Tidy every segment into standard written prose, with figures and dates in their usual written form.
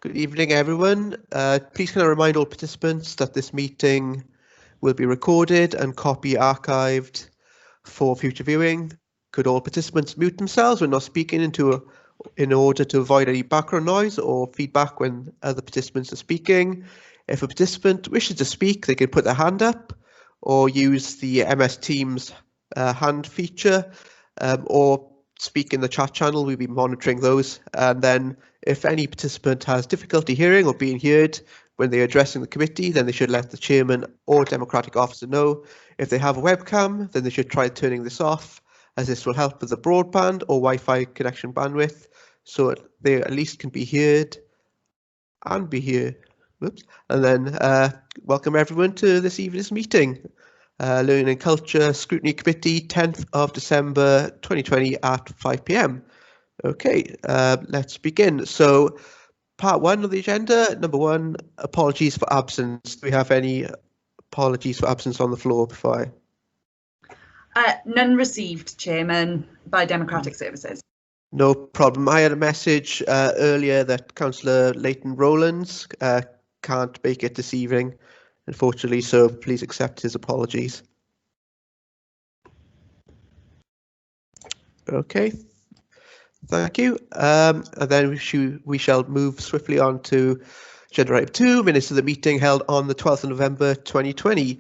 Good evening, everyone. Please can I remind all participants that this meeting will be recorded and copy archived for future viewing. Could all participants mute themselves when not speaking in order to avoid any background noise or feedback when other participants are speaking? If a participant wishes to speak, they can put their hand up or use the MS Teams hand feature, or speak in the chat channel. We'll be monitoring those. And then if any participant has difficulty hearing or being heard when they're addressing the committee, then they should let the chairman or democratic officer know. If they have a webcam, then they should try turning this off, as this will help with the broadband or Wi-Fi connection bandwidth, so they at least can be heard and be here. Whoops. And then welcome everyone to this evening's meeting. Learning and Culture Scrutiny Committee, 10th of December 2020 at 5 p.m. Okay, let's begin. So part one of the agenda, number one, apologies for absence. Do we have any apologies for absence on the floor before None received, Chairman, by Democratic Services. No problem. I had a message earlier that Councillor Leighton Rowlands can't make it this evening, unfortunately, so please accept his apologies. Okay, thank you. And then we shall move swiftly on to agenda item 2, minutes of the meeting held on the 12th of November 2020.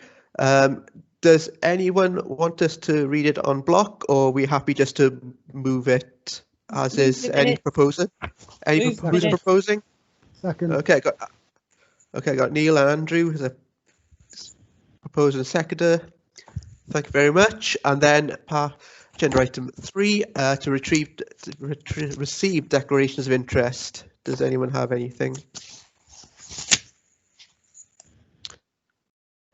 Does anyone want us to read it on block, or are we happy just to move it as is? Any proposer? Who's proposing? Second. Okay, I got Neil and Andrew as a proposer and seconder. Thank you very much. And then agenda item 3, to receive declarations of interest. Does anyone have anything?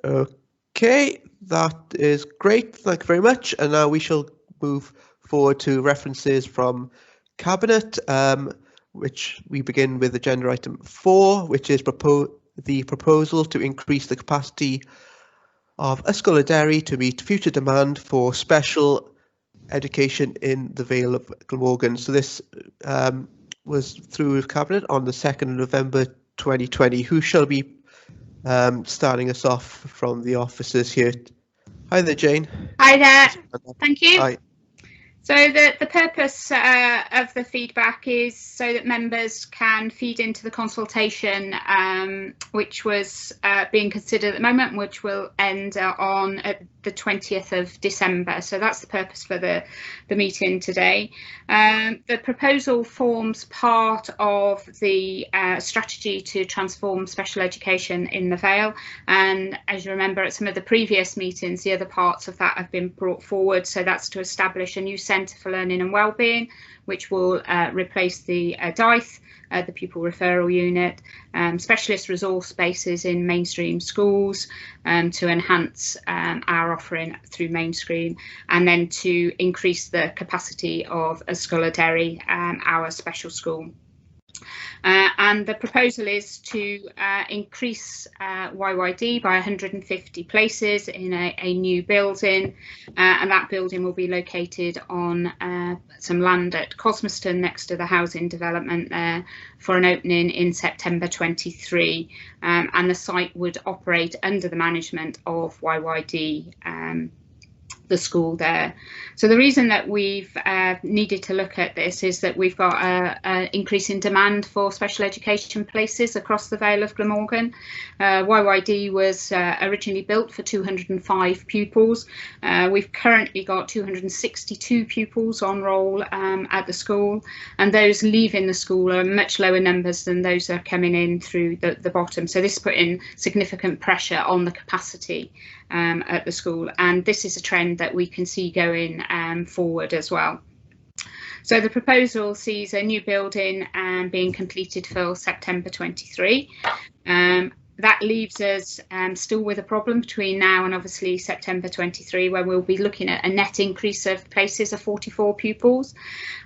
Okay, that is great. Thank you very much. And now we shall move forward to references from Cabinet, which we begin with agenda item 4, which is the proposal to increase the capacity of Ysgol y Derry to meet future demand for special education in the Vale of Glamorgan. So this was through Cabinet on the 2nd of November 2020. Who shall be starting us off from the officers here? Hi there, Jane. Hi there. Thank you. Hi. So the purpose of the feedback is so that members can feed into the consultation, which was being considered at the moment, which will end on the 20th of December. So that's the purpose for the meeting today. The proposal forms part of the strategy to transform special education in the Vale. And as you remember, at some of the previous meetings, the other parts of that have been brought forward. So that's to establish a new Centre for Learning and Wellbeing, which will replace the DITE, the Pupil Referral Unit, specialist resource spaces in mainstream schools to enhance our offering through mainstream, and then to increase the capacity of Ysgol y Derry, our special school. And the proposal is to increase YYD by 150 places in a new building, and that building will be located on some land at Cosmoston next to the housing development there, for an opening in September 23, and the site would operate under the management of YYD, the school there. So the reason that we've needed to look at this is that we've got an increase in demand for special education places across the Vale of Glamorgan. YYD was originally built for 205 pupils. We've currently got 262 pupils on roll at the school, and those leaving the school are much lower numbers than those that are coming in through the bottom. So this is putting significant pressure on the capacity at the school, and this is a trend that we can see going forward as well. So the proposal sees a new building being completed for September 23. That leaves us still with a problem between now and obviously September 23, where we'll be looking at a net increase of places of 44 pupils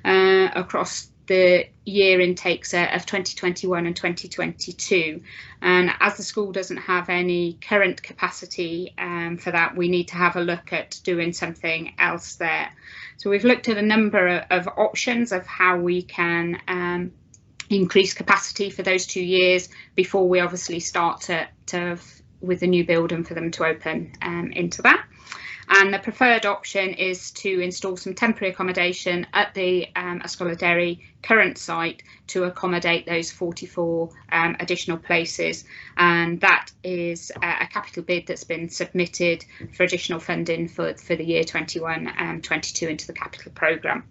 across the year intakes of 2021 and 2022. And as the school doesn't have any current capacity for that, we need to have a look at doing something else there. So we've looked at a number of options of how we can increase capacity for those 2 years before we obviously start with the new building for them to open into that. And the preferred option is to install some temporary accommodation at the Ysgol Derry current site to accommodate those 44 additional places. And that is a capital bid that's been submitted for additional funding for the year 21-22 into the capital programme.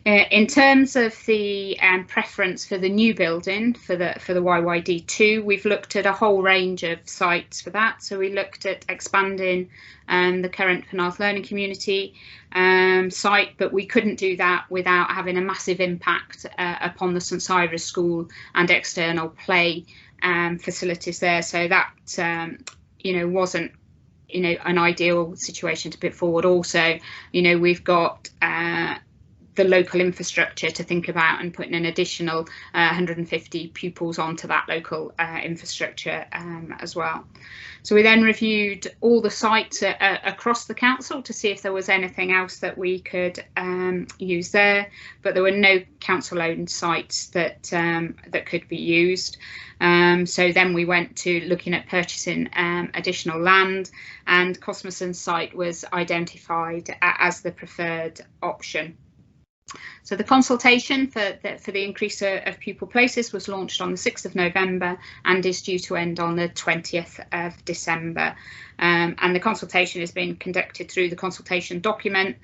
In terms of the preference for the new building for the YYD2, we've looked at a whole range of sites for that. So we looked at expanding the current Penarth Learning Community site, but we couldn't do that without having a massive impact upon the St Cyrus School and external play facilities there. So that wasn't an ideal situation to put forward. Also, we've got the local infrastructure to think about and putting an additional 150 pupils onto that local infrastructure as well. So we then reviewed all the sites across the council to see if there was anything else that we could use there, but there were no council-owned sites that could be used. So then we went to looking at purchasing additional land, and Cosmoson's site was identified as the preferred option. So the consultation for the increase of pupil places was launched on the 6th of November and is due to end on the 20th of December. And the consultation is being conducted through the consultation document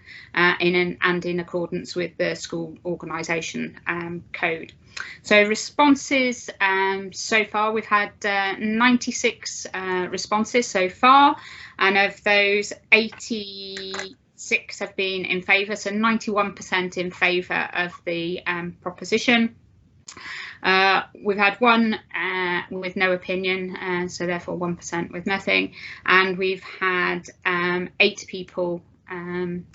in accordance with the school organisation code. So responses so far, we've had 96 responses so far, and of those 86 have been in favour, so 91% in favour of the proposition. We've had one with no opinion, so therefore 1% with nothing, and we've had 8 people,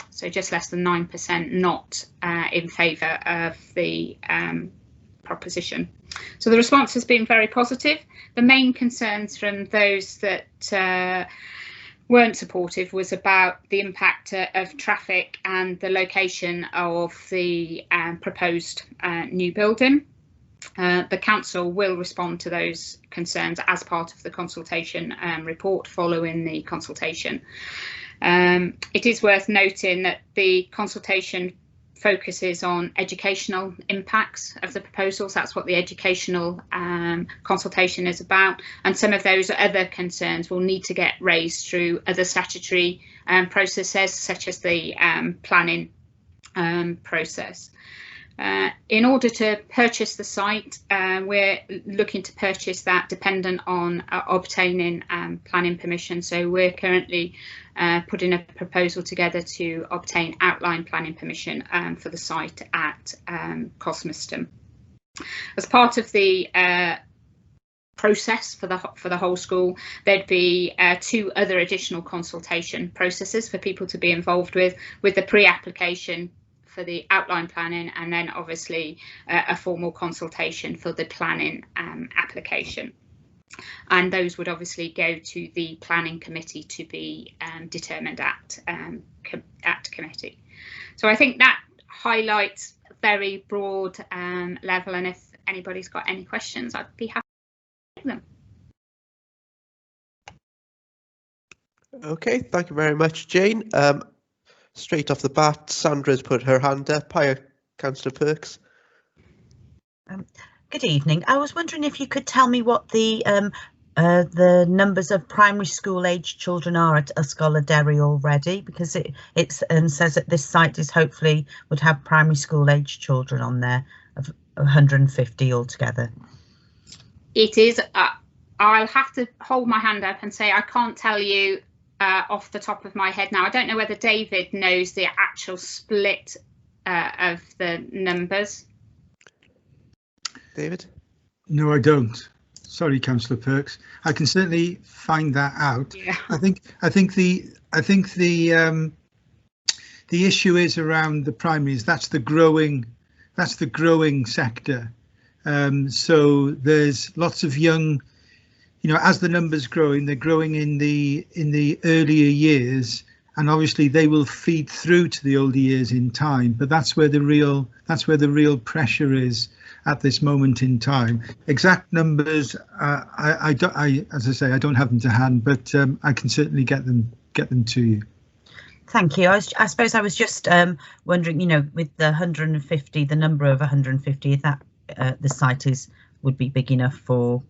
so just less than 9%, not in favour of the proposition. So the response has been very positive. The main concerns from those that weren't supportive was about the impact of traffic and the location of the proposed new building. The council will respond to those concerns as part of the consultation report following the consultation. It is worth noting that the consultation focuses on educational impacts of the proposals. That's what the educational consultation is about, and some of those other concerns will need to get raised through other statutory processes, such as the planning process. In order to purchase the site, we're looking to purchase that dependent on obtaining planning permission. So we're currently putting a proposal together to obtain outline planning permission for the site at Cosmoston. As part of the process for the whole school, there'd be 2 other additional consultation processes for people to be involved with the pre-application for the outline planning, and then obviously a formal consultation for the planning application. And those would obviously go to the planning committee to be determined at committee. So I think that highlights a very broad level, and if anybody's got any questions, I'd be happy to take them. Okay, thank you very much, Jane. Straight off the bat, Sandra's put her hand up. Hi, Councillor Perks. Good evening. I was wondering if you could tell me what the numbers of primary school age children are at Ysgol Derry already, because it says that this site is hopefully would have primary school age children on there, of 150 altogether. It is. I'll have to hold my hand up and say I can't tell you off the top of my head now. I don't know whether David knows the actual split of the numbers. David? No, I don't. Sorry, Councillor Perks. I can certainly find that out. Yeah. I think the issue is around the primaries. That's the growing sector. So there's lots of young. As the numbers growing, they're growing in the earlier years, and obviously they will feed through to the older years in time. But that's where the real pressure is, at this moment in time. Exact numbers, as I say, I don't have them to hand, but I can certainly get them to you. Thank you. I suppose I was just wondering, with the 150, the number of 150, if that the site would be big enough for,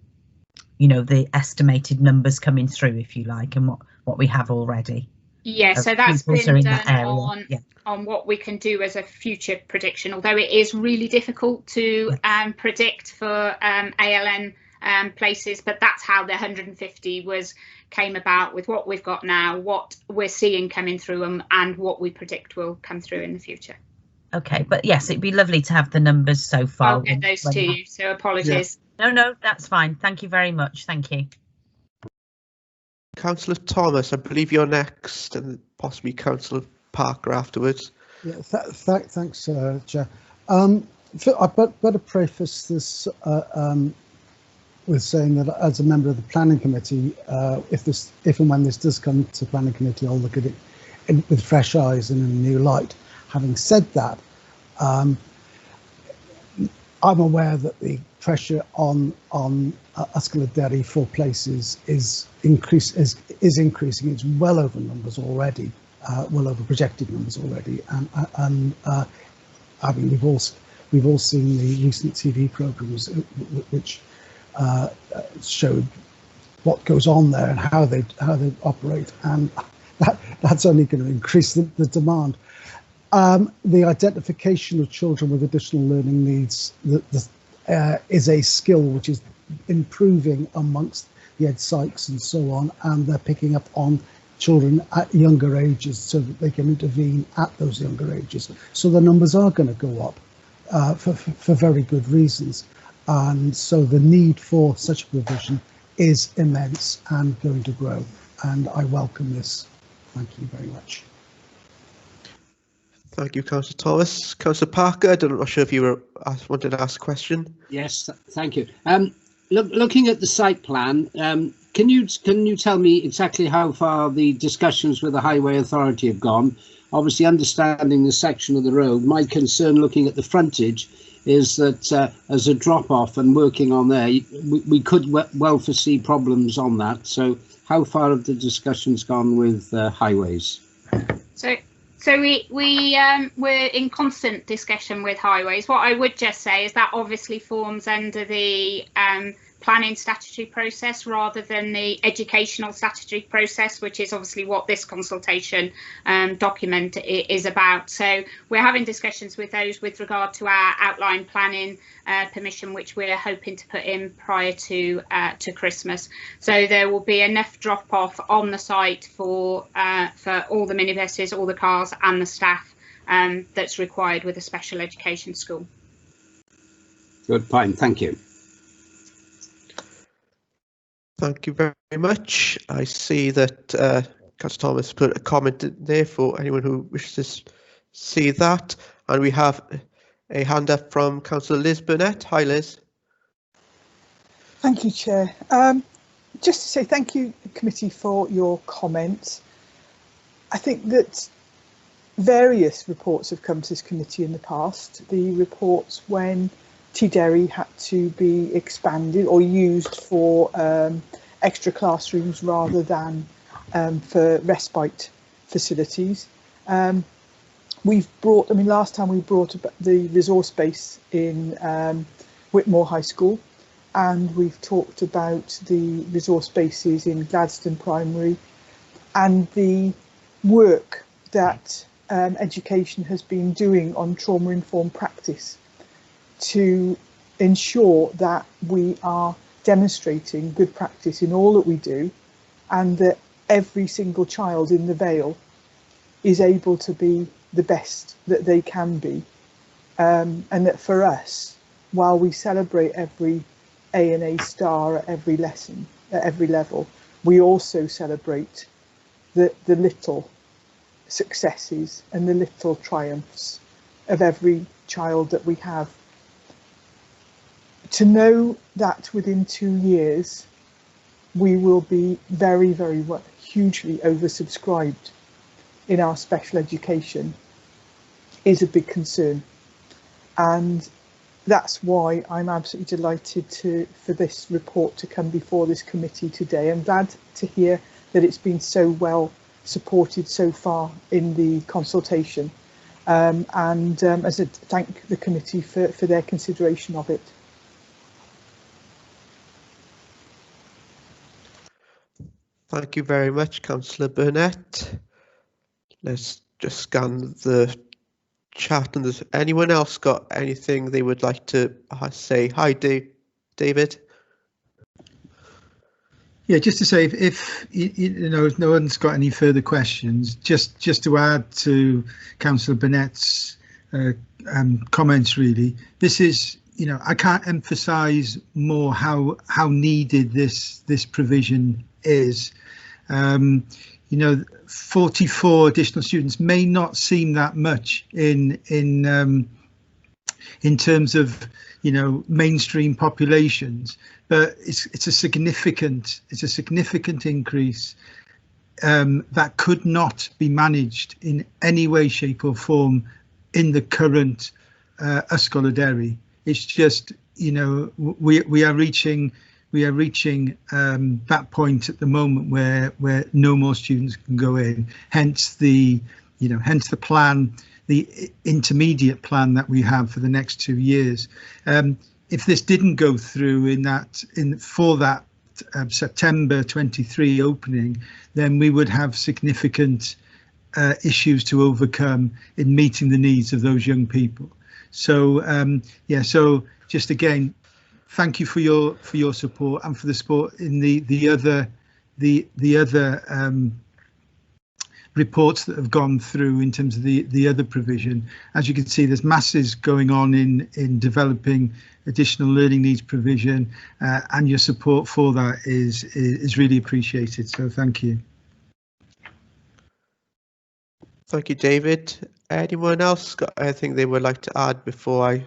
the estimated numbers coming through, if you like, and what we have already. Yeah, so that's been done Yeah. on what we can do as a future prediction, although it is really difficult to predict for ALN places, but that's how the 150 came about, with what we've got now, what we're seeing coming through, and what we predict will come through in the future. Okay, but yes, it'd be lovely to have the numbers so far. I'll get those to you, so apologies. Yeah. No, that's fine. Thank you very much. Thank you. Councillor Thomas, I believe you're next, and possibly Councillor Parker afterwards. Yeah, thanks, Chair. I better preface this with saying that as a member of the Planning Committee, if and when this does come to Planning Committee, I'll look at it with fresh eyes and in a new light. Having said that, I'm aware that the pressure on Yscol Derry for places is increasing. It's well over numbers already, well over projected numbers already, and I mean we've all seen the recent TV programmes which showed what goes on there and how they operate, and that's only going to increase the demand. The identification of children with additional learning needs is a skill which is improving amongst the ed psychs and so on, and they're picking up on children at younger ages so that they can intervene at those younger ages. So the numbers are going to go up for very good reasons, and so the need for such a provision is immense and going to grow, and I welcome this. Thank you very much. Thank you, Councillor Thomas. Councillor Parker, I'm not sure if you wanted to ask a question. Yes, thank you. Looking at the site plan, can you tell me exactly how far the discussions with the Highway Authority have gone? Obviously, understanding the section of the road, my concern looking at the frontage is that as a drop-off and working on there, we could well foresee problems on that. So how far have the discussions gone with Highways? So we're in constant discussion with Highways. What I would just say is that obviously forms under the planning statutory process rather than the educational statutory process, which is obviously what this consultation document is about. So we're having discussions with those with regard to our outline planning permission, which we're hoping to put in prior to Christmas. So there will be enough drop off on the site for all the minibuses, all the cars and the staff that's required with a special education school. Good, fine, thank you. Thank you very much. I see that Councillor Thomas put a comment in there for anyone who wishes to see that. And we have a hand up from Councillor Liz Burnett. Hi, Liz. Thank you, Chair. Just to say thank you, committee, for your comments. I think that various reports have come to this committee in the past. The reports when T Derry had to be expanded or used for extra classrooms rather than for respite facilities. Last time we brought the resource base in Whitmore High School, and we've talked about the resource bases in Gladstone Primary and the work that education has been doing on trauma-informed practice to ensure that we are demonstrating good practice in all that we do, and that every single child in the Vale is able to be the best that they can be, and that for us, while we celebrate every A and A star at every lesson, at every level, we also celebrate the little successes and the little triumphs of every child that we have. To know that within 2 years we will be very, very hugely oversubscribed in our special education is a big concern, and that's why I'm absolutely delighted for this report to come before this committee today. I'm glad to hear that it's been so well supported so far in the consultation, and as I thank the committee for their consideration of it. Thank you very much, Councillor Burnett. Let's just scan the chat, and does anyone else got anything they would like to say? Hi, David. Yeah, just to say, if no one's got any further questions, just to add to Councillor Burnett's comments, really, this is, I can't emphasise more how needed this provision is. 44 additional students may not seem that much in terms of mainstream populations, but it's a significant increase that could not be managed in any way, shape or form in the current Ysgol y Derry. It's just, we are reaching that point at the moment where no more students can go in. Hence the plan, the intermediate plan that we have for the next 2 years. If this didn't go through for that September 23 opening, then we would have significant issues to overcome in meeting the needs of those young people. So so just again, thank you for your support and for the support in the other reports that have gone through in terms of the other provision. As you can see, there's masses going on in developing additional learning needs provision, and your support for that is really appreciated. So thank you. Thank you, David. Anyone else got anything they would like to add before I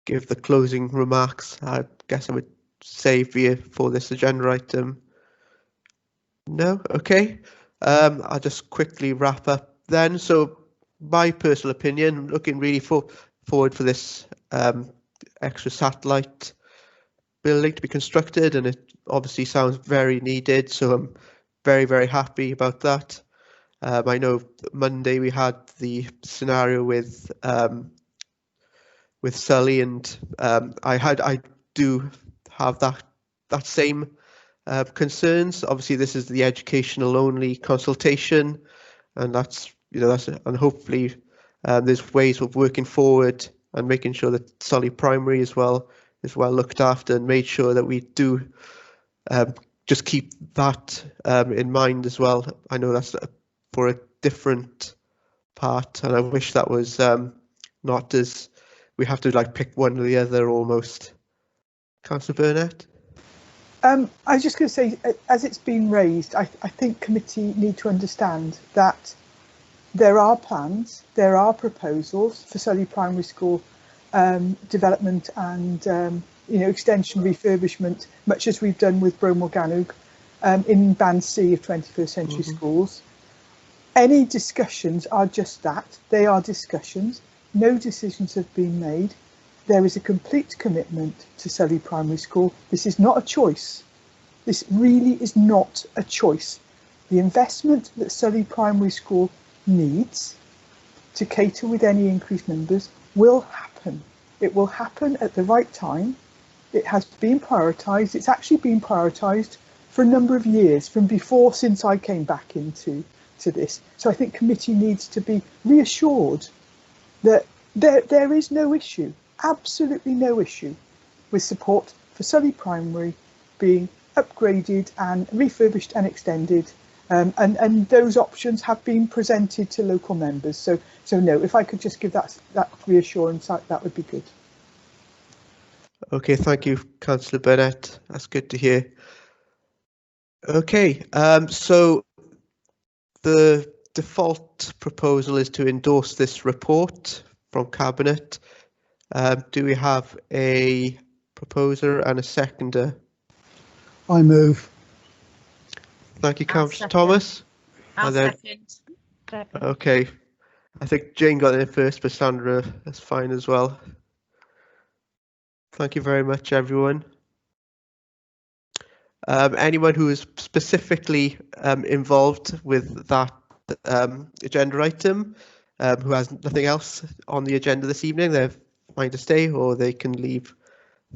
give the closing remarks? I guess I would save for this agenda item. No? Okay. I'll just quickly wrap up then. So my personal opinion, looking really forward for this extra satellite building to be constructed, and it obviously sounds very needed, so I'm very, very happy about that. I know Monday we had the scenario with Sully, and I do have that same concerns. Obviously, this is the educational only consultation, and and hopefully there's ways of working forward and making sure that Sully Primary is well looked after, and made sure that we do just keep that in mind as well. I know that's for a different part, and I wish that was not as we have to pick one or the other almost. Councillor Burnett? I was just going to say, as it's been raised, I think committee need to understand that there are plans, there are proposals for Sully Primary School development and extension refurbishment, much as we've done with Bro Morgannwg in Band C of 21st century schools. Any discussions are just that, they are discussions. No decisions have been made. There is a complete commitment to Sully Primary School. This is not a choice. This really is not a choice. The investment that Sully Primary School needs to cater with any increased numbers will happen. It will happen at the right time. It has been prioritised. It's actually been prioritised for a number of years, from before, since I came back into this. So I think committee needs to be reassured that there is no issue, absolutely no issue, with support for Sully Primary being upgraded and refurbished and extended, and those options have been presented to local members. So no, if I could just give that reassurance, that would be good. Okay, thank you, Councillor Burnett. That's good to hear. Okay, so the default proposal is to endorse this report from Cabinet. Do we have a proposer and a seconder? I move. Thank you, Councillor Thomas. I'll second. Okay, I think Jane got in first, but Sandra is fine as well. Thank you very much, everyone. Anyone who is specifically involved with that agenda item, who has nothing else on the agenda this evening, they're fine to stay or they can leave.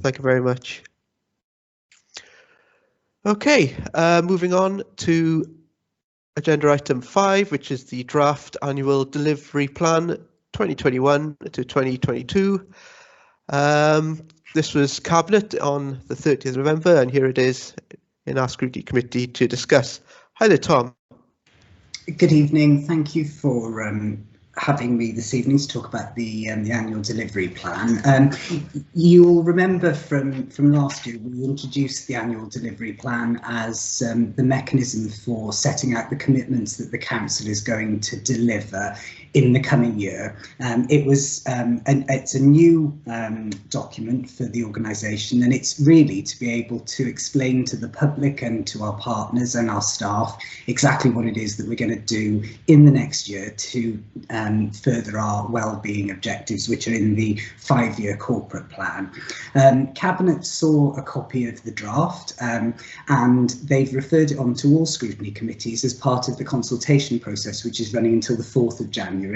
Thank you very much. Okay, moving on to agenda item 5, which is the draft annual delivery plan 2021 to 2022. This was Cabinet on the 30th of November, and here it is in our Scrutiny Committee to discuss. Hi there, Tom. Good evening. Thank you for having me this evening to talk about the annual delivery plan. You'll remember from last year we introduced the annual delivery plan as the mechanism for setting out the commitments that the council is going to deliver in the coming year. It's a new document for the organisation, and it's really to be able to explain to the public and to our partners and our staff exactly what it is that we're going to do in the next year to further our well-being objectives, which are in the 5-year corporate plan. Cabinet saw a copy of the draft and they've referred it on to all scrutiny committees as part of the consultation process, which is running until the 4th of January.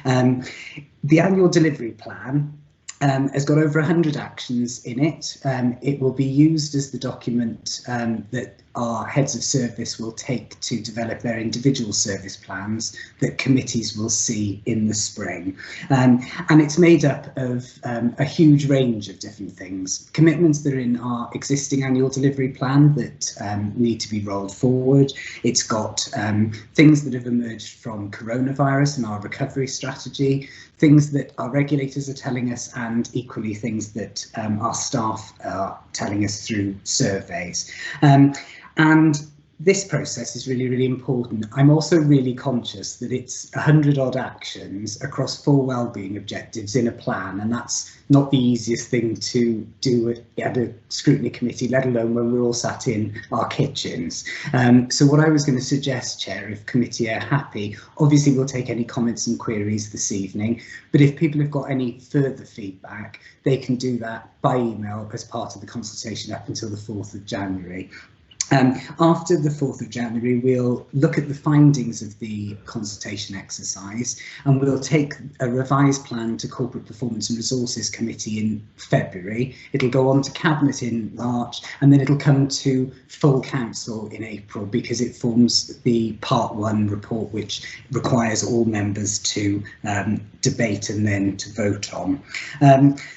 The annual delivery plan has got over 100 actions in it. It will be used as the document that our heads of service will take to develop their individual service plans that committees will see in the spring. And it's made up of a huge range of different things. Commitments that are in our existing annual delivery plan that need to be rolled forward. It's got things that have emerged from coronavirus and our recovery strategy, things that our regulators are telling us, and equally things that our staff are telling us through surveys. And this process is really, really important. I'm also really conscious that it's 100 odd actions across 4 wellbeing objectives in a plan, and that's not the easiest thing to do at a scrutiny committee, let alone when we're all sat in our kitchens. So what I was going to suggest, Chair, if committee are happy, obviously we'll take any comments and queries this evening, but if people have got any further feedback, they can do that by email as part of the consultation up until the 4th of January. After the 4th of January, we'll look at the findings of the consultation exercise, and we'll take a revised plan to Corporate Performance and Resources Committee in February. It'll go on to Cabinet in March, and then it'll come to full council in April, because it forms the Part 1 report, which requires all members to debate and then to vote on.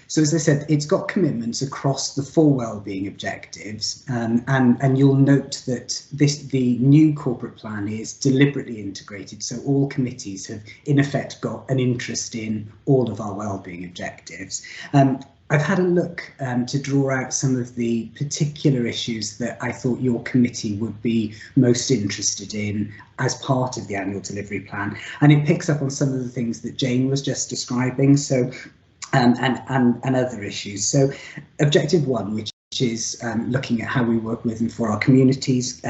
So as I said, it's got commitments across the 4 wellbeing objectives, and you'll note that the new corporate plan is deliberately integrated, so all committees have in effect got an interest in all of our wellbeing objectives. I've had a look to draw out some of the particular issues that I thought your committee would be most interested in as part of the annual delivery plan, and it picks up on some of the things that Jane was just describing, so and other issues. So objective 1, which is looking at how we work with and for our communities,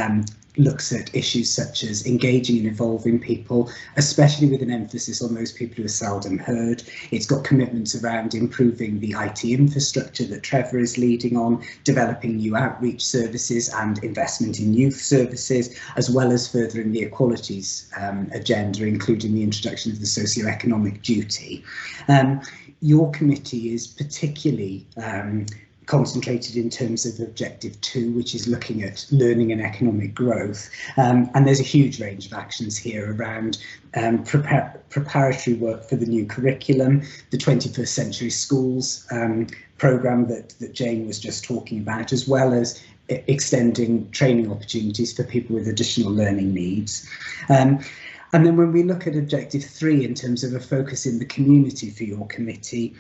looks at issues such as engaging and involving people, especially with an emphasis on those people who are seldom heard. It's got commitments around improving the IT infrastructure that Trevor is leading on, developing new outreach services and investment in youth services, as well as furthering the equalities agenda, including the introduction of the socio-economic duty. Your committee is particularly concentrated in terms of objective 2, which is looking at learning and economic growth, and there's a huge range of actions here around preparatory work for the new curriculum, the 21st Century Schools programme that Jane was just talking about, as well as extending training opportunities for people with additional learning needs. And then when we look at objective 3 in terms of a focus in the community for your committee,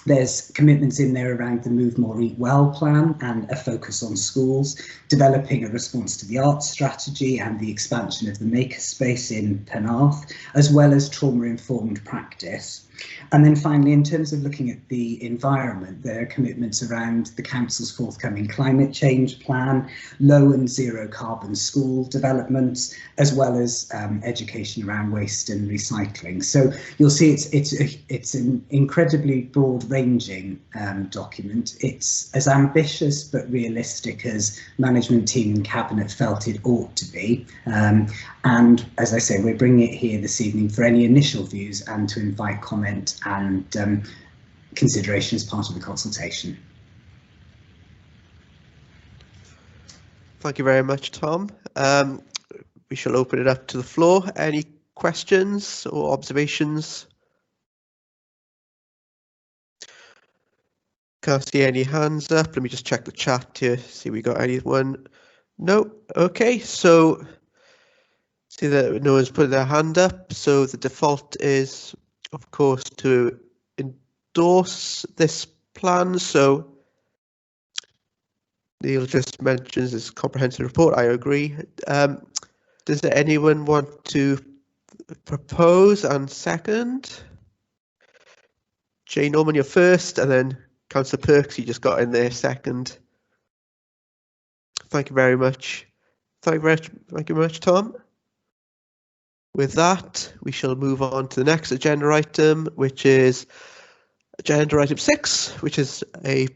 there's commitments in there around the Move More Eat Well plan and a focus on schools, developing a response to the arts strategy and the expansion of the makerspace in Penarth, as well as trauma-informed practice. And then finally, in terms of looking at the environment, there are commitments around the Council's forthcoming climate change plan, low and zero carbon school developments, as well as education around waste and recycling. So you'll see it's an incredibly broad-ranging document. It's as ambitious but realistic as management team and cabinet felt it ought to be. And as I say, we're bringing it here this evening for any initial views and to invite comment and consideration as part of the consultation. Thank you very much, Tom. We shall open it up to the floor. Any questions or observations? Can't see any hands up. Let me just check the chat here, see if we got anyone. No, okay, so see that no one's put their hand up, so the default is, of course, to endorse this plan. So Neil just mentions this comprehensive report. I agree. Does anyone want to propose and second? Jane Norman, you're first, and then Councillor Perks, you just got in there second. Thank you very much. Thank you very much, Tom. With that, we shall move on to the next agenda item, which is agenda item 6, which is a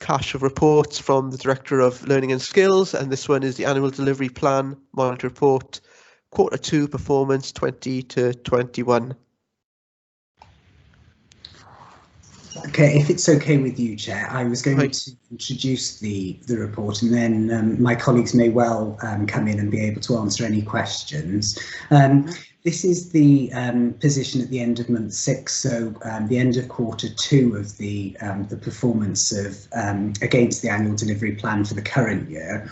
cache of reports from the Director of Learning and Skills, and this one is the Annual Delivery Plan Monitor Report, Q2 Performance 20 to 21. Okay, if it's okay with you, Chair, I was going to introduce the report, and then my colleagues may well come in and be able to answer any questions. This is the position at the end of month 6, so the end of Q2 of the performance of against the annual delivery plan for the current year.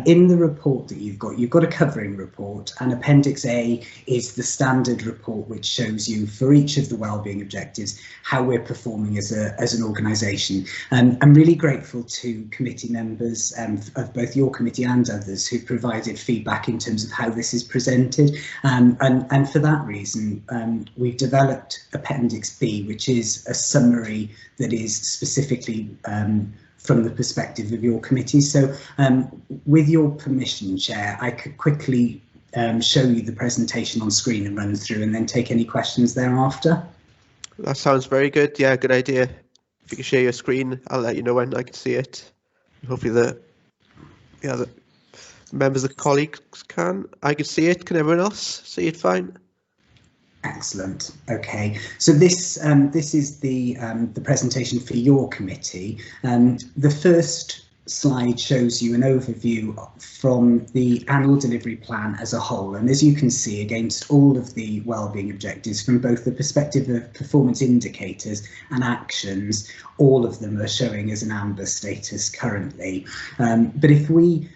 In the report that you've got a covering report, and Appendix A is the standard report which shows you for each of the wellbeing objectives how we're performing as an organisation. I'm really grateful to committee members of both your committee and others who provided feedback in terms of how this is presented, and for that reason, we've developed Appendix B, which is a summary that is specifically from the perspective of your committee. So with your permission, Chair, I could quickly show you the presentation on screen and run through and then take any questions thereafter. That sounds very good. Yeah, good idea. If you can share your screen, I'll let you know when I can see it. Hopefully the members of the colleagues can. I can see it. Can everyone else see it fine? Excellent. Okay, so this is the presentation for your committee. The first slide shows you an overview from the annual delivery plan as a whole, and as you can see, against all of the wellbeing objectives from both the perspective of performance indicators and actions, all of them are showing as an amber status currently. But if we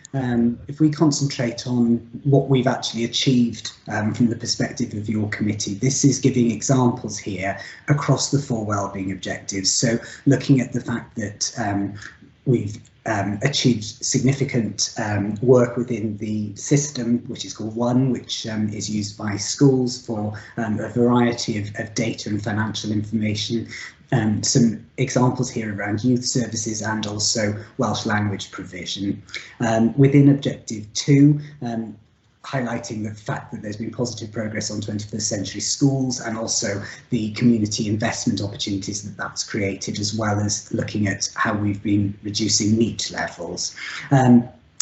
concentrate on what we've actually achieved from the perspective of your committee, this is giving examples here across the 4 wellbeing objectives. So looking at the fact that we've achieved significant work within the system, which is called One, which is used by schools for a variety of data and financial information. Some examples here around youth services and also Welsh language provision. Within Objective 2, highlighting the fact that there's been positive progress on 21st century schools and also the community investment opportunities that that's created, as well as looking at how we've been reducing NEET levels.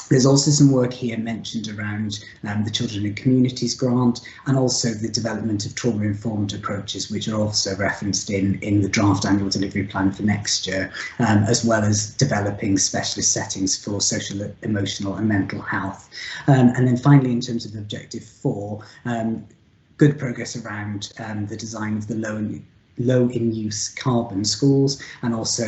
There's also some work here mentioned around the Children and Communities grant and also the development of trauma-informed approaches, which are also referenced in the draft annual delivery plan for next year, as well as developing specialist settings for social, emotional and mental health. And then finally, in terms of Objective 4, good progress around the design of the low in use carbon schools, and also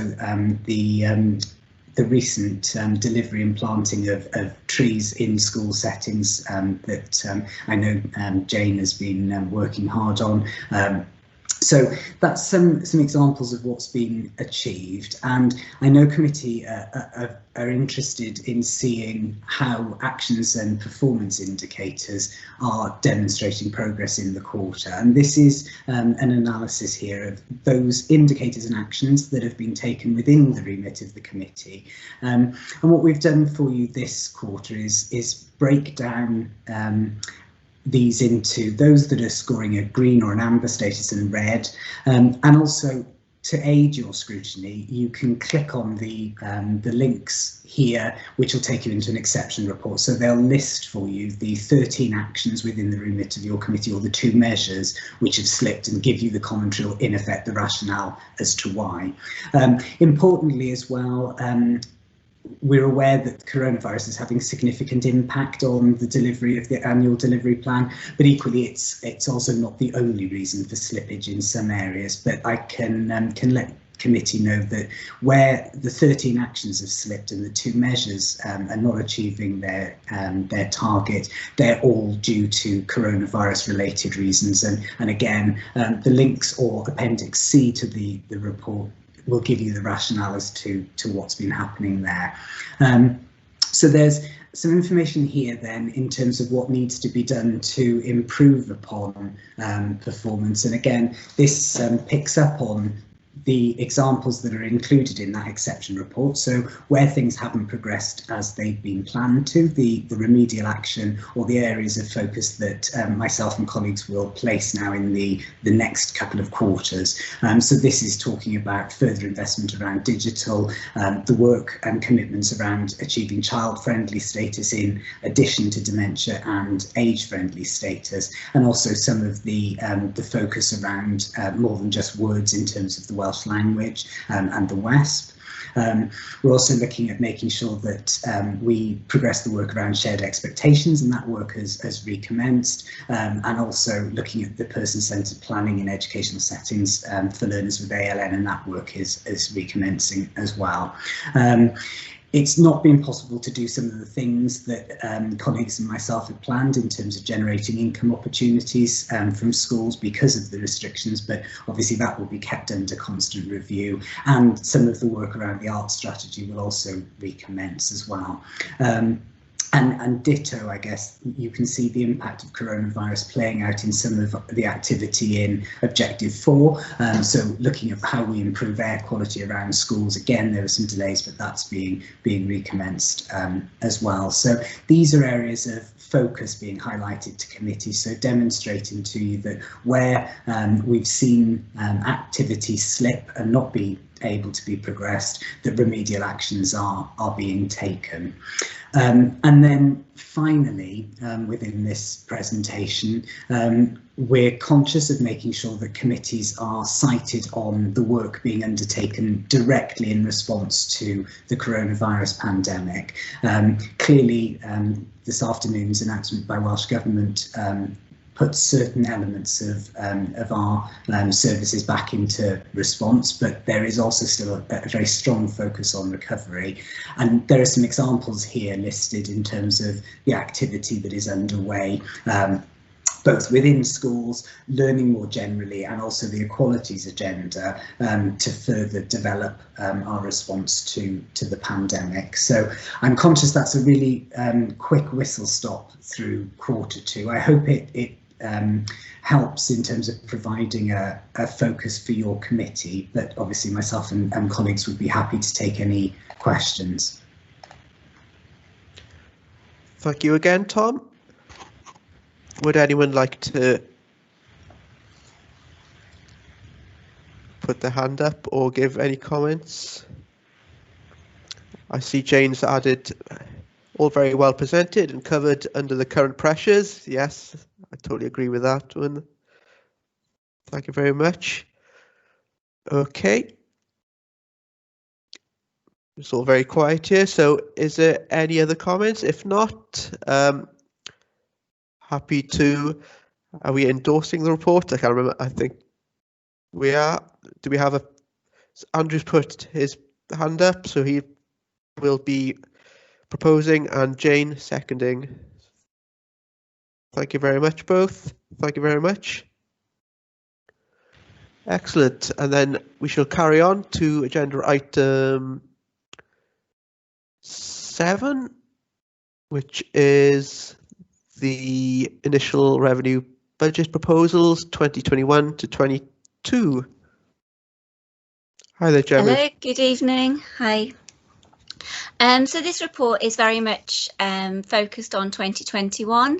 the recent delivery and planting of trees in school settings that I know Jane has been working hard on. So that's some examples of what's been achieved, and I know committee are interested in seeing how actions and performance indicators are demonstrating progress in the quarter, and this is an analysis here of those indicators and actions that have been taken within the remit of the committee. And what we've done for you this quarter is break down these into those that are scoring a green or an amber status and red, and also to aid your scrutiny, you can click on the links here, which will take you into an exception report. So they'll list for you the 13 actions within the remit of your committee, or the 2 measures which have slipped, and give you the commentary, or in effect the rationale as to why. Importantly as well, we're aware that coronavirus is having significant impact on the delivery of the annual delivery plan, but equally it's also not the only reason for slippage in some areas. But I can let committee know that where the 13 actions have slipped and the 2 measures are not achieving their target, they're all due to coronavirus related reasons. And again, the links or Appendix C to the report will give you the rationale as to what's been happening there. So there's some information here then in terms of what needs to be done to improve upon performance. And again, this picks up on the examples that are included in that exception report. So where things haven't progressed as they've been planned to, the remedial action or the areas of focus that myself and colleagues will place now in the next couple of quarters. So this is talking about further investment around digital, the work and commitments around achieving child-friendly status in addition to dementia and age-friendly status, and also some of the focus around more than just words in terms of the Welsh language and the WESP. We're also looking at making sure that we progress the work around shared expectations, and that work has recommenced, and also looking at the person-centred planning in educational settings for learners with ALN, and that work is recommencing as well. It's not been possible to do some of the things that colleagues and myself had planned in terms of generating income opportunities from schools because of the restrictions, but obviously that will be kept under constant review, and some of the work around the art strategy will also recommence as well. And ditto, I guess, you can see the impact of coronavirus playing out in some of the activity in Objective 4. So looking at how we improve air quality around schools, again, there were some delays, but that's being recommenced as well. So these are areas of focus being highlighted to committee, so demonstrating to you that where we've seen activity slip and not be able to be progressed, that remedial actions are being taken. And then finally, within this presentation, we're conscious of making sure that committees are cited on the work being undertaken directly in response to the coronavirus pandemic. Clearly, this afternoon's announcement by Welsh Government put certain elements of our services back into response, but there is also still a very strong focus on recovery. And there are some examples here listed in terms of the activity that is underway, both within schools, learning more generally, and also the equalities agenda to further develop our response to the pandemic. So I'm conscious that's a really quick whistle stop through Q2. I hope it helps in terms of providing a focus for your committee, but obviously myself and colleagues would be happy to take any questions. Thank you again, Tom. Would anyone like to put their hand up or give any comments? I see Jane's added, all very well presented and covered under the current pressures. Yes, I totally agree with that one. Thank you very much. Okay. It's all very quiet here. So is there any other comments? If not, happy to, are we endorsing the report? I can't remember. I think we are. Do we have Andrew's put his hand up, so he will be proposing, and Jane seconding. Thank you very much, both. Thank you very much. Excellent. And then we shall carry on to agenda item 7, which is the initial revenue budget proposals 2021 to 22. Hi there, Gemma. Hello, good evening. Hi. So this report is very much focused on 2021.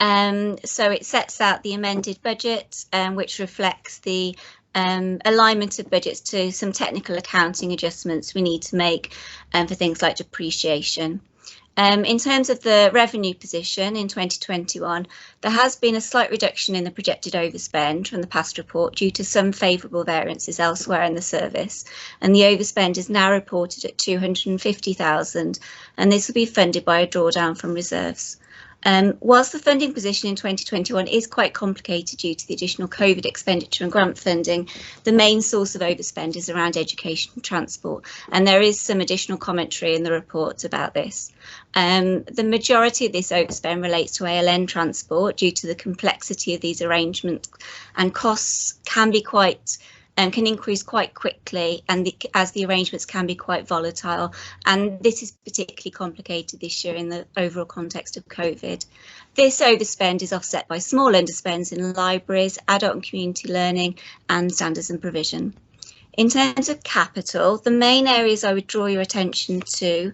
So it sets out the amended budget, which reflects the alignment of budgets to some technical accounting adjustments we need to make for things like depreciation. In terms of the revenue position in 2021, there has been a slight reduction in the projected overspend from the past report due to some favourable variances elsewhere in the service, and the overspend is now reported at 250,000, and this will be funded by a drawdown from reserves. Whilst the funding position in 2021 is quite complicated due to the additional COVID expenditure and grant funding, the main source of overspend is around education and transport, and there is some additional commentary in the report about this. The majority of this overspend relates to ALN transport due to the complexity of these arrangements, and costs can be can increase quite quickly, and as the arrangements can be quite volatile, and this is particularly complicated this year in the overall context of COVID. This overspend is offset by small underspends in libraries, adult and community learning, and standards and provision. In terms of capital, the main areas I would draw your attention to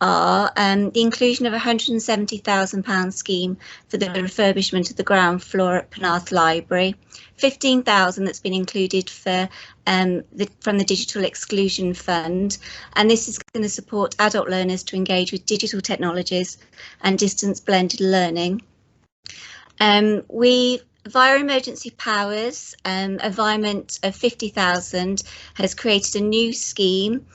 are the inclusion of a £170,000 scheme for the refurbishment of the ground floor at Penarth Library, 15,000 that's been included for from the Digital Exclusion Fund, and this is going to support adult learners to engage with digital technologies and distance blended learning. Via Emergency Powers, Environment of 50,000 has created a new scheme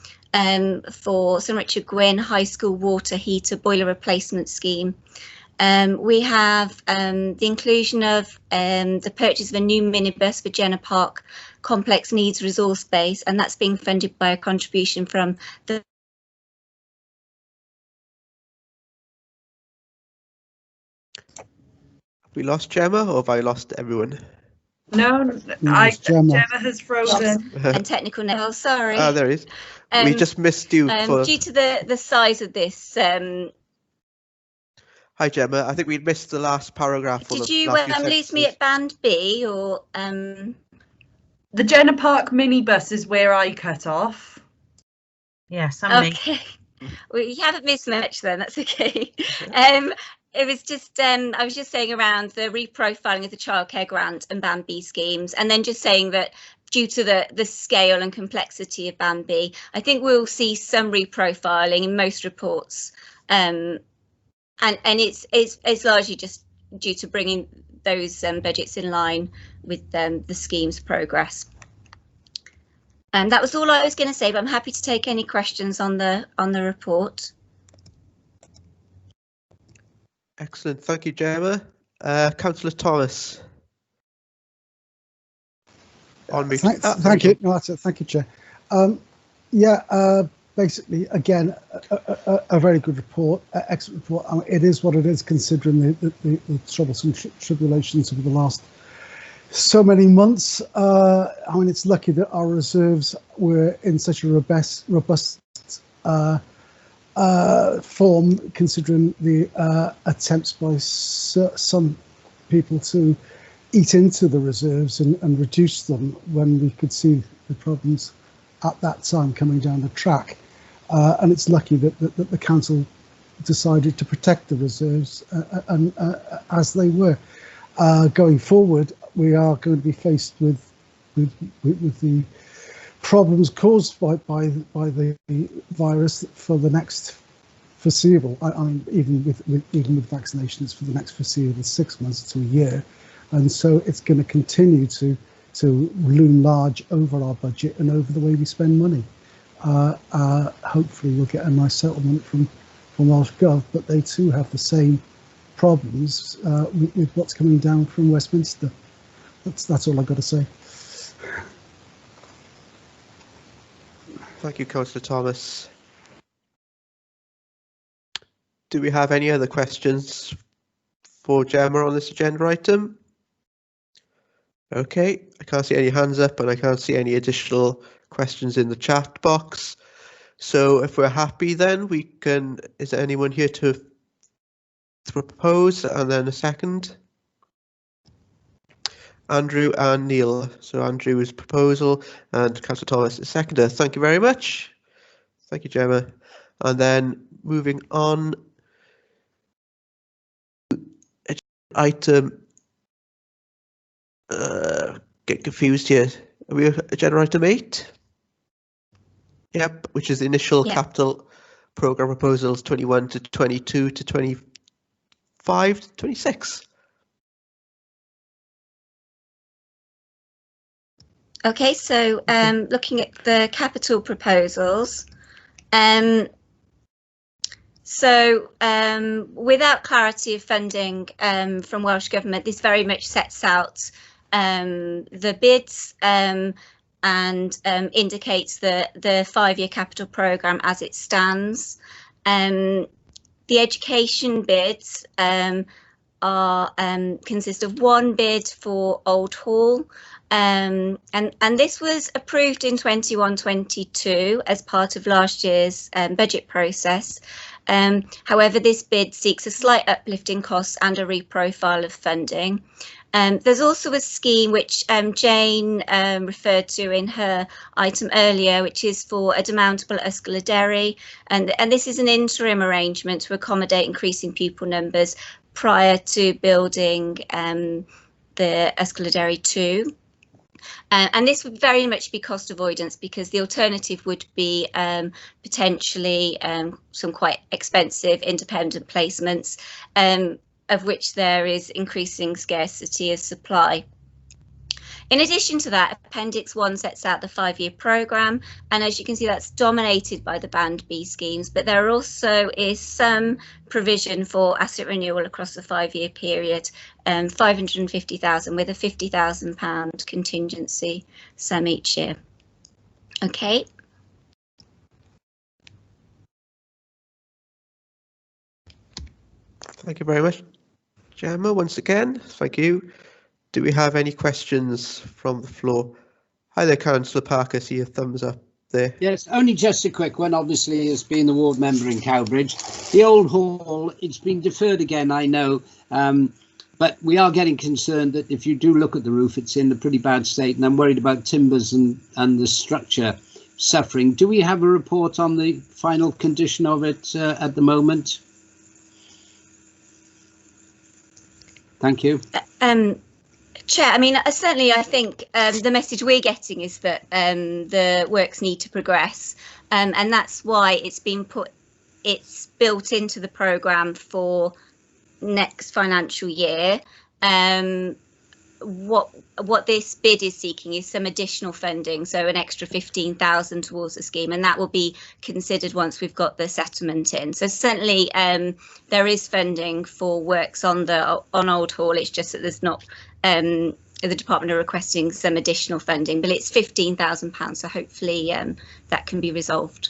for St Richard Gwyn High School water heater boiler replacement scheme. We have the inclusion of the purchase of a new minibus for Jenner Park Complex Needs Resource Base, and that's being funded by a contribution from the We lost Gemma, or have I lost everyone? No, Gemma has frozen. and technical now. Oh, sorry. Ah, there is. We just missed you. Due to the size of this. Hi Gemma, I think we missed the last paragraph. Did you lose me at band B, or? The Jenner Park minibus is where I cut off. Yes, okay. Well, you haven't missed much then. That's okay. It was just I was just saying around the reprofiling of the childcare grant and Band B schemes, and then just saying that due to the scale and complexity of Band B, I think we'll see some reprofiling in most reports, and it's largely just due to bringing those budgets in line with the scheme's progress. And that was all I was going to say, but I'm happy to take any questions on the report. Excellent, thank you, Gemma. Councillor Thomas. On mute. Thank you. No, that's it. Thank you, Chair. Basically, again, a very good report, excellent report. I mean, it is what it is, considering the troubles and tribulations of the last so many months. I mean, it's lucky that our reserves were in such a robust form, considering the attempts by some people to eat into the reserves and reduce them when we could see the problems at that time coming down the track. And it's lucky that the council decided to protect the reserves as they were. Going forward, we are going to be faced with the problems caused by the virus for the next foreseeable. I mean, even with vaccinations for the next foreseeable 6 months to a year, and so it's going to continue to loom large over our budget and over the way we spend money. Hopefully, we'll get a nice settlement from Welsh Gov, but they too have the same problems with what's coming down from Westminster. That's all I've got to say. Thank you, Councillor Thomas. Do we have any other questions for Gemma on this agenda item? Okay, I can't see any hands up and I can't see any additional questions in the chat box. So if we're happy, then we can, is there anyone here to propose and then a second? Andrew and Neil. So Andrew's proposal and Councillor Thomas is seconder. Thank you very much. Thank you, Gemma. And then moving on, item, get confused here. Are we agenda item 8? Yep, which is the initial capital programme proposals 21 to 22 to 25 to 26. Okay, so looking at the capital proposals, without clarity of funding from Welsh Government, this very much sets out the bids and indicates the 5-year capital programme as it stands. The education bids consist of one bid for Old Hall, and this was approved in 21-22 as part of last year's budget process. However, this bid seeks a slight uplift in costs and a reprofile of funding. There's also a scheme which Jane referred to in her item earlier, which is for a demountable Ysgol and this is an interim arrangement to accommodate increasing pupil numbers prior to building the Ysgol 2. And this would very much be cost avoidance because the alternative would be potentially some quite expensive independent placements, of which there is increasing scarcity of supply. In addition to that, Appendix 1 sets out the 5-year programme, and as you can see, that's dominated by the Band B schemes, but there also is some provision for asset renewal across the 5-year period, 550,000 with a £50,000 contingency sum each year. Okay. Thank you very much, Gemma, once again. Thank you. Do we have any questions from the floor? Hi there, Councillor Parker. See your thumbs up there. Yes, only just a quick one, obviously, as being the ward member in Cowbridge. The Old Hall, it's been deferred again, I know, but we are getting concerned that if you do look at the roof, it's in a pretty bad state, and I'm worried about timbers and the structure suffering. Do we have a report on the final condition of it at the moment? Thank you. Chair, I mean, certainly I think the message we're getting is that the works need to progress, and that's why it's built into the programme for next financial year. What this bid is seeking is some additional funding, so an extra 15,000 towards the scheme, and that will be considered once we've got the settlement in. So certainly there is funding for works on Old Hall. It's just that there's not. The department are requesting some additional funding, but it's £15,000, so hopefully that can be resolved.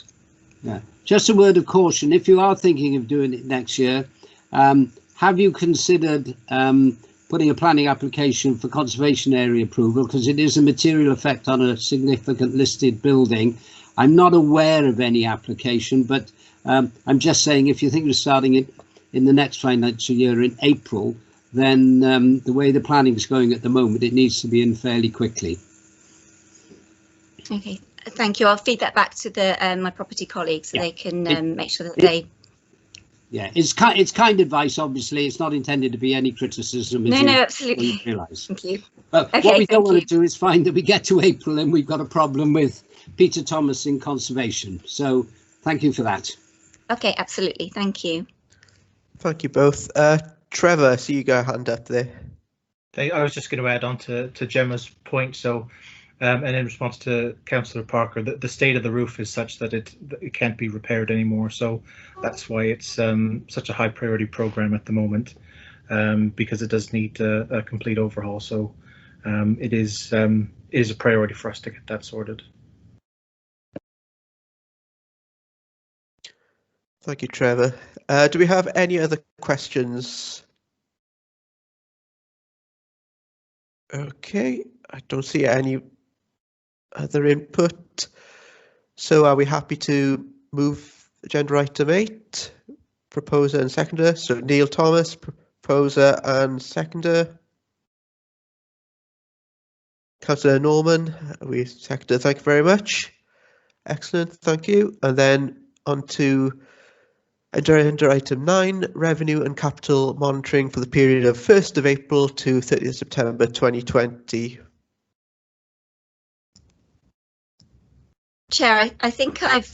Yeah, just a word of caution: if you are thinking of doing it next year, have you considered putting a planning application for conservation area approval, because it is a material effect on a significant listed building? I'm not aware of any application, but I'm just saying if you think of starting it in the next financial year in April, then the way the planning is going at the moment, it needs to be in fairly quickly. Okay, thank you. I'll feed that back to my property colleagues so they can make sure that they. Yeah, it's kind advice. Obviously, it's not intended to be any criticism. No, absolutely. Realise. Thank you. But okay, what we don't want to do is find that we get to April and we've got a problem with Peter Thomas in conservation. So thank you for that. Okay, absolutely. Thank you. Thank you both. Trevor, I see you got a hand up there. I was just going to add on to Gemma's point. So, and in response to Councillor Parker, the state of the roof is such that it can't be repaired anymore. So that's why it's such a high priority programme at the moment, because it does need a complete overhaul. So it is a priority for us to get that sorted. Thank you, Trevor. Do we have any other questions? Okay. I don't see any other input. So are we happy to move agenda item 8? Proposer and seconder. So Neil Thomas, proposer and seconder. Councillor Norman, we seconder. Thank you very much. Excellent, thank you. And then on to agenda item 9, revenue and capital monitoring for the period of 1st of April to 30th September 2020. Chair, I think I've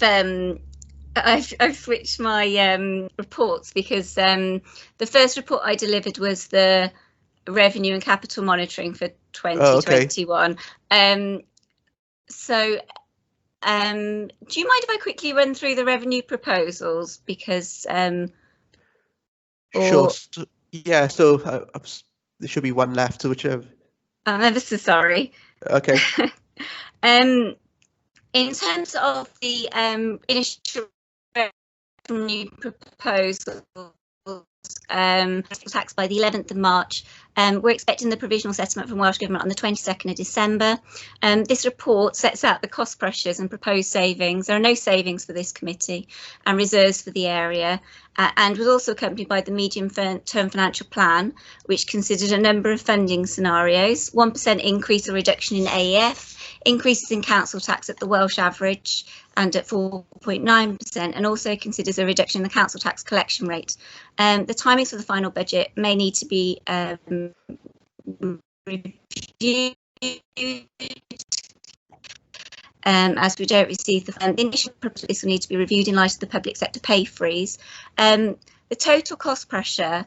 switched my reports because the first report I delivered was the revenue and capital monitoring for 2021. So do you mind if I quickly run through the revenue proposals? Because sure. So, yeah, so there should be one left, so whichever. I'm ever so sorry. Okay. In terms of the initial revenue proposals, tax by the 11th of March. We're expecting the provisional settlement from Welsh Government on the 22nd of December. This report sets out the cost pressures and proposed savings. There are no savings for this committee and reserves for the area, and was also accompanied by the medium-term financial plan, which considered a number of funding scenarios: 1% increase or reduction in AEF, increases in council tax at the Welsh average and at 4.9%, and also considers a reduction in the council tax collection rate. The timings for the final budget may need to be reviewed as we don't receive the initial proposal. This will need to be reviewed in light of the public sector pay freeze. The total cost pressure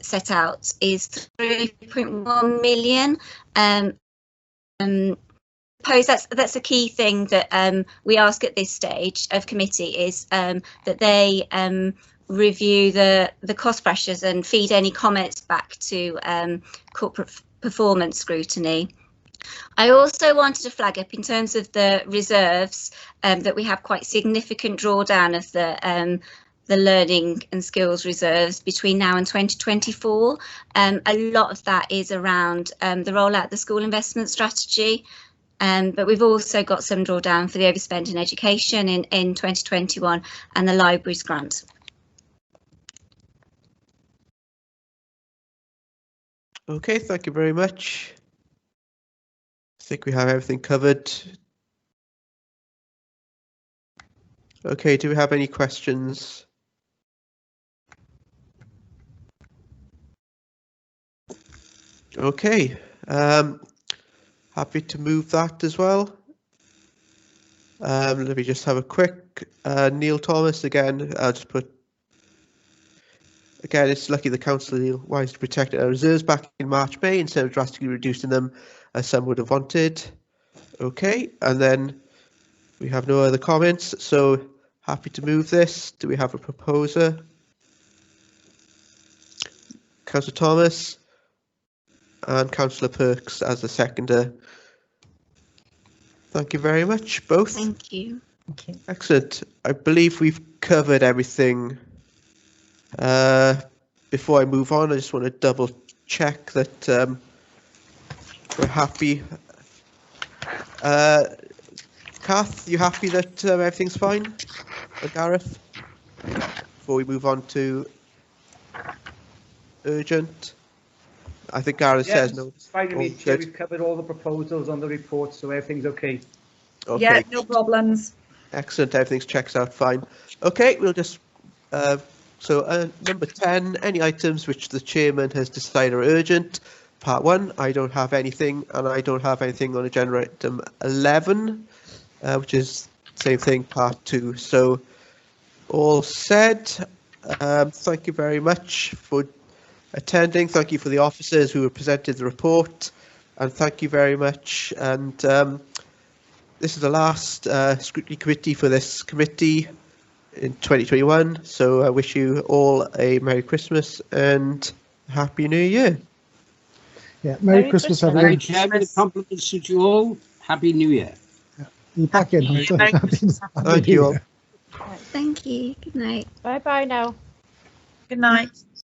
set out is 3.1 million. That's a key thing that we ask at this stage of committee, is that they review the cost pressures and feed any comments back to corporate performance scrutiny. I also wanted to flag up in terms of the reserves that we have quite significant drawdown of the learning and skills reserves between now and 2024. A lot of that is around the rollout of the school investment strategy. But we've also got some drawdown for the overspend in education in 2021 and the libraries grant. Okay, thank you very much. I think we have everything covered. Okay, do we have any questions? Okay, happy to move that as well. Let me just have a quick Neil Thomas again. I'll just put again. It's lucky the council wisely protected our reserves back in March, May instead of drastically reducing them as some would have wanted. Okay, and then we have no other comments, so happy to move this. Do we have a proposer? Councillor Thomas and Councillor Perks as the seconder. Thank you very much, both. Thank you. Thank you. Excellent. I believe we've covered everything. Before I move on, I just want to double check that we're happy. Kath, you happy that everything's fine? Gareth? Before we move on to urgent. I think Gareth says no. It's fine with me, Chair. We've covered all the proposals on the report, so everything's okay. Okay. Yeah, no problems. Excellent. Everything's checks out fine. Okay, we'll just number 10, any items which the chairman has decided are urgent. Part 1, I don't have anything, and I don't have anything on agenda item 11, which is same thing, part 2. So all said. Thank you very much for attending. Thank you for the officers who have presented the report, and thank you very much. And this is the last scrutiny committee for this committee in 2021. So I wish you all a Merry Christmas and Happy New Year. Yeah, Merry Christmas, everyone. Chairman, compliments to you all. Happy New Year. Yeah. You back in. Thank you all. Thank you. Good night. Bye bye now. Good night.